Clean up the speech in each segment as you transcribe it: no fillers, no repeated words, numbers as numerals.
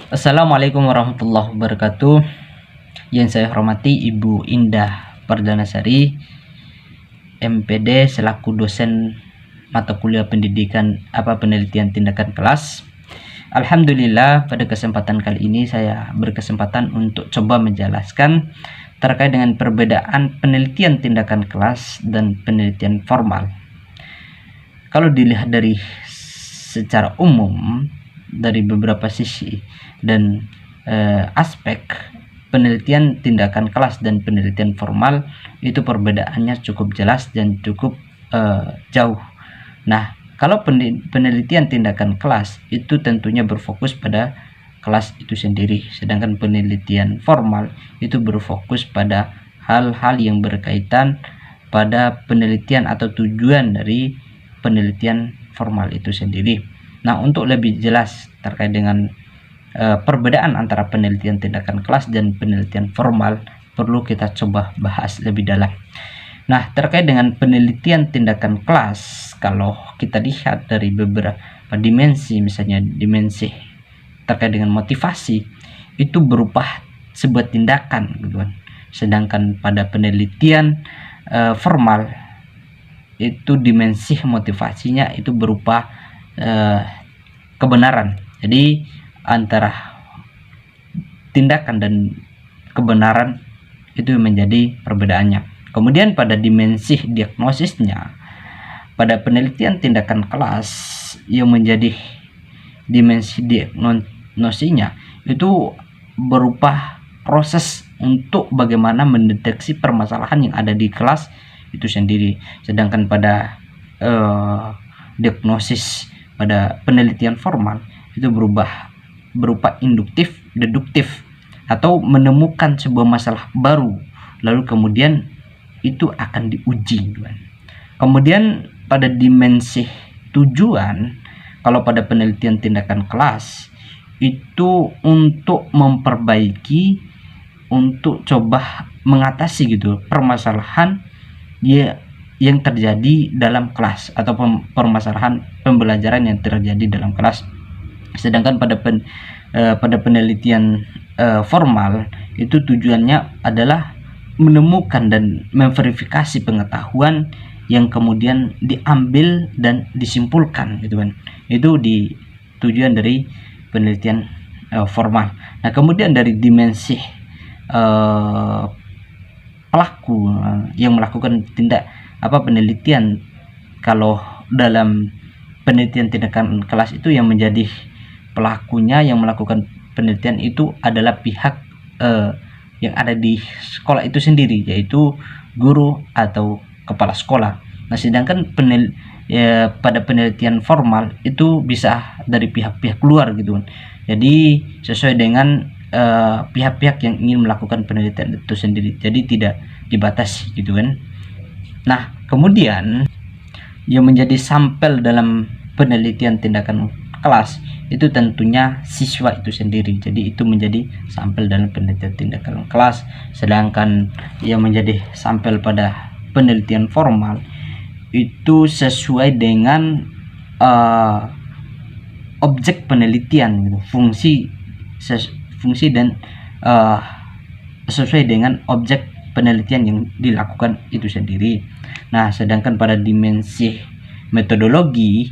Assalamualaikum warahmatullahi wabarakatuh. Yang saya hormati Ibu Indah Pardanasari, MPD selaku dosen mata kuliah pendidikan penelitian tindakan kelas. Alhamdulillah, pada kesempatan kali ini saya berkesempatan untuk coba menjelaskan terkait dengan perbedaan penelitian tindakan kelas dan penelitian formal. Kalau dilihat dari secara umum dari beberapa sisi dan aspek, penelitian tindakan kelas dan penelitian formal itu perbedaannya cukup jelas dan cukup jauh. Nah, kalau penelitian tindakan kelas itu tentunya berfokus pada kelas itu sendiri, sedangkan penelitian formal itu berfokus pada hal-hal yang berkaitan pada penelitian atau tujuan dari penelitian formal itu sendiri. Nah, untuk lebih jelas terkait dengan perbedaan antara penelitian tindakan kelas dan penelitian formal, perlu kita coba bahas lebih dalam. Nah, terkait dengan penelitian tindakan kelas, kalau kita lihat dari beberapa dimensi, misalnya dimensi terkait dengan motivasi, itu berupa sebuah tindakan, gitu kan. Sedangkan pada penelitian formal, itu dimensi motivasinya itu berupa kebenaran. Jadi antara tindakan dan kebenaran itu menjadi perbedaannya. Kemudian pada dimensi diagnosisnya, pada penelitian tindakan kelas yang menjadi dimensi diagnosisnya itu berupa proses untuk bagaimana mendeteksi permasalahan yang ada di kelas itu sendiri. Sedangkan pada diagnosis pada penelitian formal itu berupa induktif, deduktif, atau menemukan sebuah masalah baru lalu kemudian itu akan diuji. Kemudian pada dimensi tujuan, kalau pada penelitian tindakan kelas itu untuk memperbaiki, untuk coba mengatasi gitu permasalahan yang terjadi dalam kelas atau permasalahan pembelajaran yang terjadi dalam kelas. Sedangkan pada penelitian formal itu tujuannya adalah menemukan dan memverifikasi pengetahuan yang kemudian diambil dan disimpulkan, gitu kan. Itu di tujuan dari penelitian formal. Nah, kemudian dari dimensi pelaku yang melakukan penelitian, kalau dalam penelitian tindakan kelas itu yang menjadi pelakunya yang melakukan penelitian itu adalah pihak yang ada di sekolah itu sendiri, yaitu guru atau kepala sekolah. Nah, sedangkan pada penelitian formal itu bisa dari pihak-pihak luar, gitu kan. Jadi sesuai dengan pihak-pihak yang ingin melakukan penelitian itu sendiri, jadi tidak dibatasi, gitu kan. Nah, kemudian yang menjadi sampel dalam penelitian tindakan kelas itu tentunya siswa itu sendiri. Jadi itu menjadi sampel dalam penelitian tindakan kelas. Sedangkan yang menjadi sampel pada penelitian formal itu sesuai dengan objek penelitian, gitu. Fungsi dan sesuai dengan objek penelitian yang dilakukan itu sendiri. Nah, sedangkan pada dimensi metodologi,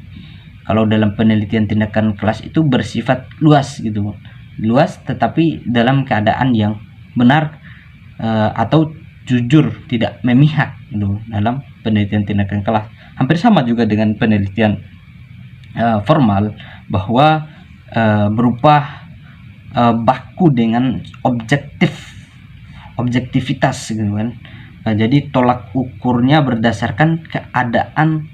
kalau dalam penelitian tindakan kelas itu bersifat luas, gitu. Luas tetapi dalam keadaan yang benar atau jujur, tidak memihak, gitu, dalam penelitian tindakan kelas. Hampir sama juga dengan penelitian formal, bahwa berupa baku dengan objektivitas, gitu kan. Nah, jadi tolak ukurnya berdasarkan keadaan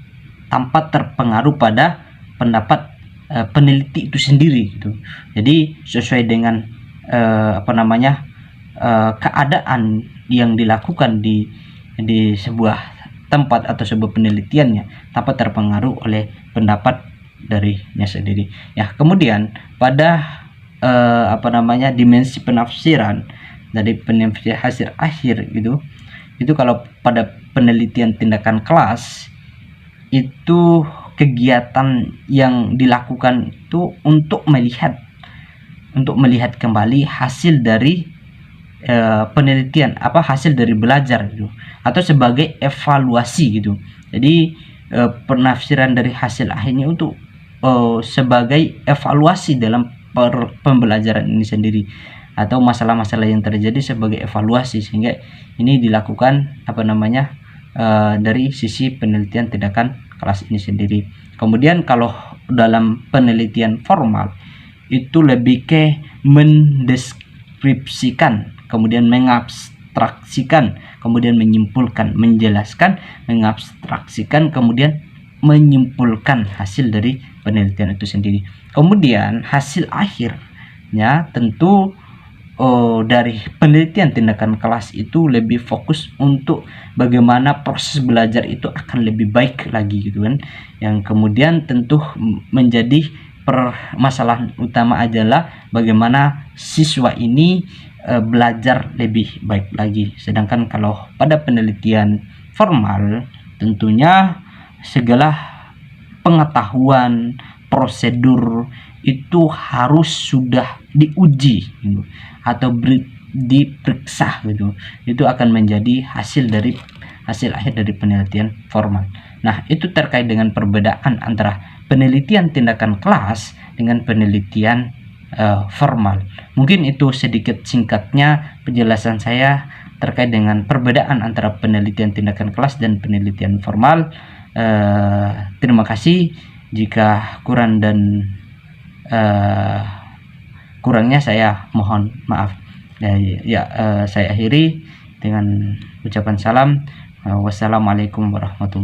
tanpa terpengaruh pada pendapat peneliti itu sendiri, gitu. Jadi sesuai dengan keadaan yang dilakukan di sebuah tempat atau sebuah penelitiannya tanpa terpengaruh oleh pendapat darinya sendiri. Ya, kemudian pada dimensi penafsiran dari penelitian hasil akhir, gitu. Itu kalau pada penelitian tindakan kelas itu kegiatan yang dilakukan itu untuk melihat untuk melihat kembali hasil dari penelitian, hasil dari belajar gitu, atau sebagai evaluasi gitu. Jadi penafsiran dari hasil akhirnya untuk sebagai evaluasi dalam pembelajaran ini sendiri, atau masalah-masalah yang terjadi sebagai evaluasi, sehingga ini dilakukan dari sisi penelitian tindakan kelas ini sendiri. Kemudian kalau dalam penelitian formal itu lebih ke mendeskripsikan, kemudian mengabstraksikan, kemudian menyimpulkan, menjelaskan, mengabstraksikan, kemudian menyimpulkan hasil dari penelitian itu sendiri. Kemudian hasil akhirnya tentu dari penelitian tindakan kelas itu lebih fokus untuk bagaimana proses belajar itu akan lebih baik lagi gitu kan, yang kemudian tentu menjadi permasalahan utama adalah bagaimana siswa ini belajar lebih baik lagi. Sedangkan kalau pada penelitian formal tentunya segala pengetahuan, prosedur itu harus sudah diuji gitu, atau diperiksa gitu. Itu akan menjadi hasil akhir dari penelitian formal. Nah, itu terkait dengan perbedaan antara penelitian tindakan kelas dengan penelitian formal. Mungkin itu sedikit singkatnya penjelasan saya terkait dengan perbedaan antara penelitian tindakan kelas dan penelitian formal. Terima kasih. Jika kurang dan kurangnya saya mohon maaf. Saya akhiri dengan ucapan salam. Wassalamualaikum warahmatullahi wabarakatuh.